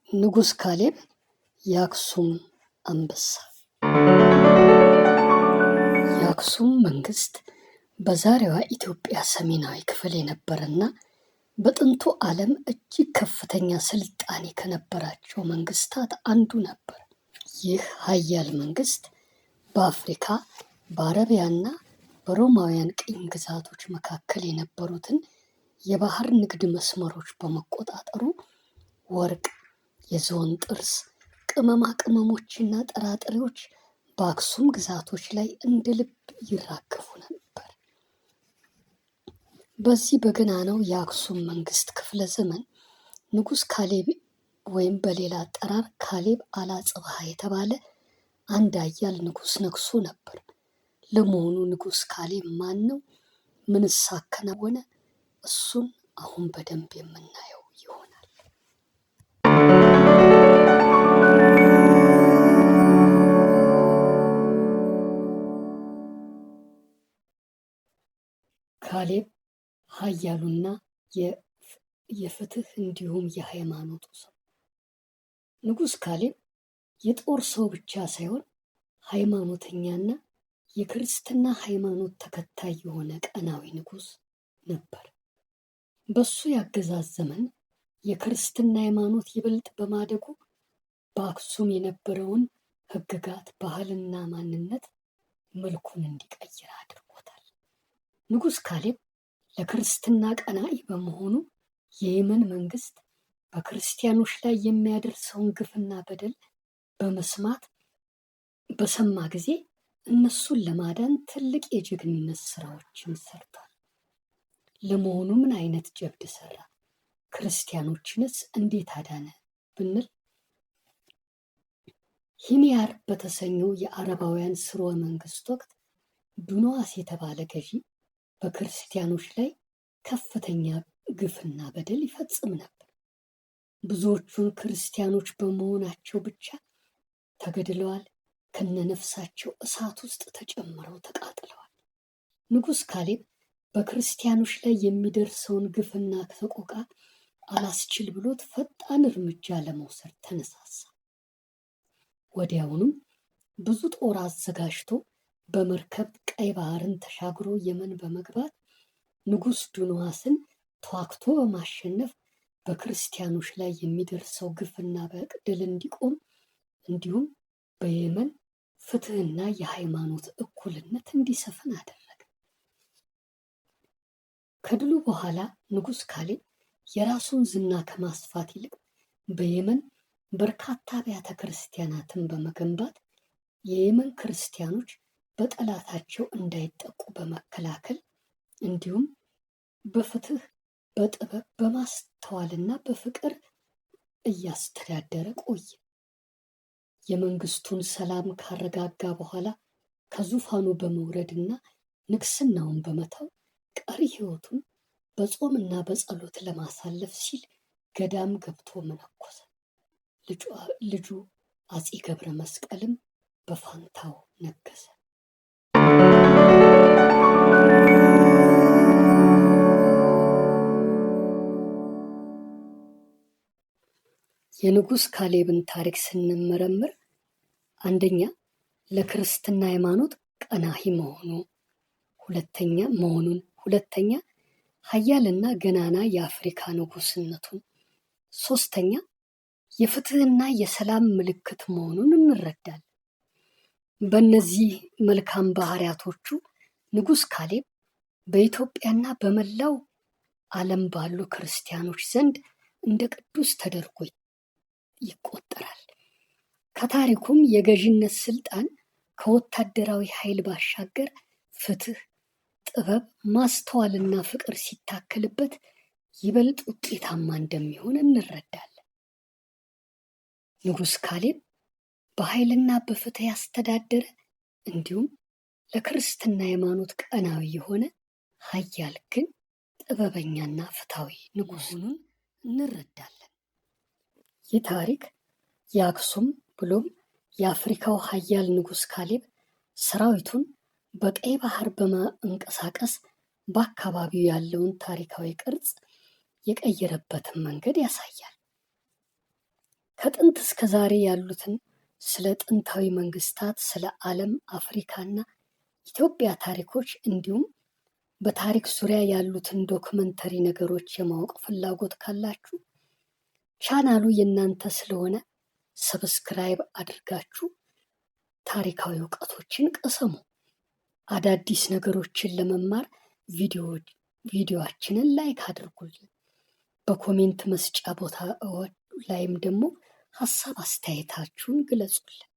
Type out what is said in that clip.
ንጉሥ ካሌብ የአክሱም አንበሳ። የአክሱም መንግስት በዛሬዋ ኢትዮጵያ ሰሜናዊ ክፍል የነበረና በጥንቱ ዓለም እጅግ ከፍተኛ ስልጣኔ ከነበራቸው መንግስታት አንዱ ነበር። ይህ ኃያል መንግስት በአፍሪካ በአረቢያና በሮማውያን ቅኝ ግዛቶች መካከል የነበሩትን የባህር ንግድ መስመሮች በመቆጣጠሩ ወርቅ፣ የዝሆን ጥርስ፣ ቅመማ ቅመሞችና ጥራጥሬዎች በአክሱም ግዛቶች ላይ እንደ ልብ ይራገፉ ነበር። በዚህ በገናናው የአክሱም መንግስት ክፍለ ዘመን ንጉሥ ካሌብ ወይም በሌላ አጠራር ካሌብ አላጽብሃ የተባለ አንድ ኃያል ንጉሥ ነግሶ ነበር። ለመሆኑ ንጉሥ ካሌብ ማን ነው? ምንስ አከናወነ? እሱን አሁን በደንብ የምናየው ይሆናል። ካሌብ ኃያሉና የፍትህ እንዲሁም የሃይማኖቱ ሰው። ንጉሥ ካሌብ የጦር ሰው ብቻ ሳይሆን ሃይማኖተኛና የክርስትና ሃይማኖት ተከታይ የሆነ ቀናዊ ንጉሥ ነበር። በሱ ያገዛዝ ዘመን የክርስትና ሃይማኖት ይበልጥ በማደጉ በአክሱም የነበረውን ሕግጋት፣ ባህልና ማንነት መልኩን እንዲቀይር አድርጎታል። ንጉሥ ካሌብ ለክርስትና ቀናኢ በመሆኑ የየመን መንግስት በክርስቲያኖች ላይ የሚያደርሰውን ግፍና በደል በሰማ ጊዜ እነሱን ለማዳን ትልቅ የጀግንነት ስራዎችን ሰርቷል። ለመሆኑ ምን አይነት ጀብድ ሰራ? ክርስቲያኖችንስ እንዴት አዳነ ብንል ሂሚያር በተሰኘው የአረባውያን ስርወ መንግስት ወቅት ዱንዋስ የተባለ ገዢ በክርስቲያኖች ላይ ከፍተኛ ግፍና በደል ይፈጽም ነበር። ብዙዎቹን ክርስቲያኖች በመሆናቸው ብቻ ተገድለዋል፣ ከነነፍሳቸው እሳት ውስጥ ተጨምረው ተቃጥለዋል። ንጉሥ ካሌብ በክርስቲያኖች ላይ የሚደርሰውን ግፍና ሰቆቃ አላስችል ብሎት ፈጣን እርምጃ ለመውሰድ ተነሳሳ። ወዲያውኑም ብዙ ጦር አዘጋጅቶ በመርከብ ቀይ ባህርን ተሻግሮ የመን በመግባት ንጉሥ ዱንዋስን ተዋግቶ በማሸነፍ በክርስቲያኖች ላይ የሚደርሰው ግፍና በደል እንዲቆም እንዲሁም በየመን ፍትህና የሃይማኖት እኩልነት እንዲሰፍን አደረገ። ከድሉ በኋላ ንጉሥ ካሌብ የራሱን ዝና ከማስፋት ይልቅ በየመን በርካታ አብያተ ክርስቲያናትን በመገንባት የየመን ክርስቲያኖች በጠላታቸው እንዳይጠቁ በመከላከል እንዲሁም በፍትህ፣ በጥበብ፣ በማስተዋልና በፍቅር እያስተዳደረ ቆየ። የመንግስቱን ሰላም ካረጋጋ በኋላ ከዙፋኑ በመውረድና ንግስናውን በመተው ቀሪ ሕይወቱን በጾምና በጸሎት ለማሳለፍ ሲል ገዳም ገብቶ መነኮሰ። ልጁ አፄ ገብረ መስቀልም በፋንታው ነገሰ። የንጉሥ ካሌብን ታሪክ ስንመረምር አንደኛ ለክርስትና ሃይማኖት ቀናኢ ሁለተኛ ኃያልና ገናና የአፍሪካ ንጉስነቱን፣ ሶስተኛ የፍትህና የሰላም ምልክት መሆኑን እንረዳለን። በእነዚህ መልካም ባህሪያቶቹ ንጉሥ ካሌብ በኢትዮጵያና በመላው ዓለም ባሉ ክርስቲያኖች ዘንድ እንደ ቅዱስ ተደርጎ ይቆጠራል። ከታሪኩም የገዥነት ስልጣን ከወታደራዊ ኃይል ባሻገር ፍትህ፣ ጥበብ፣ ማስተዋልና ፍቅር ሲታከልበት ይበልጥ ውጤታማ እንደሚሆን እንረዳለን። ንጉሥ ካሌብ በኃይልና በፍትህ ያስተዳደረ እንዲሁም ለክርስትና ሃይማኖት ቀናዊ የሆነ ኃያል ግን ጥበበኛና ፍትሃዊ ንጉሥኑን እንረዳለን። ይህ ታሪክ የአክሱም ብሎም የአፍሪካው ኃያል ንጉሥ ካሌብ ሰራዊቱን በቀይ ባህር በማንቀሳቀስ በአካባቢው ያለውን ታሪካዊ ቅርጽ የቀየረበትን መንገድ ያሳያል። ከጥንት እስከ ዛሬ ያሉትን ስለ ጥንታዊ መንግስታት፣ ስለ ዓለም፣ አፍሪካና ኢትዮጵያ ታሪኮች እንዲሁም በታሪክ ዙሪያ ያሉትን ዶክመንተሪ ነገሮች የማወቅ ፍላጎት ካላችሁ ቻናሉ የእናንተ ስለሆነ ሰብስክራይብ አድርጋችሁ ታሪካዊ እውቀቶችን ቀሰሙ። አዳዲስ ነገሮችን ለመማር ቪዲዮአችንን ላይክ አድርጉልን። በኮሜንት መስጫ ቦታ ላይም ደግሞ ሀሳብ አስተያየታችሁን ግለጹልን።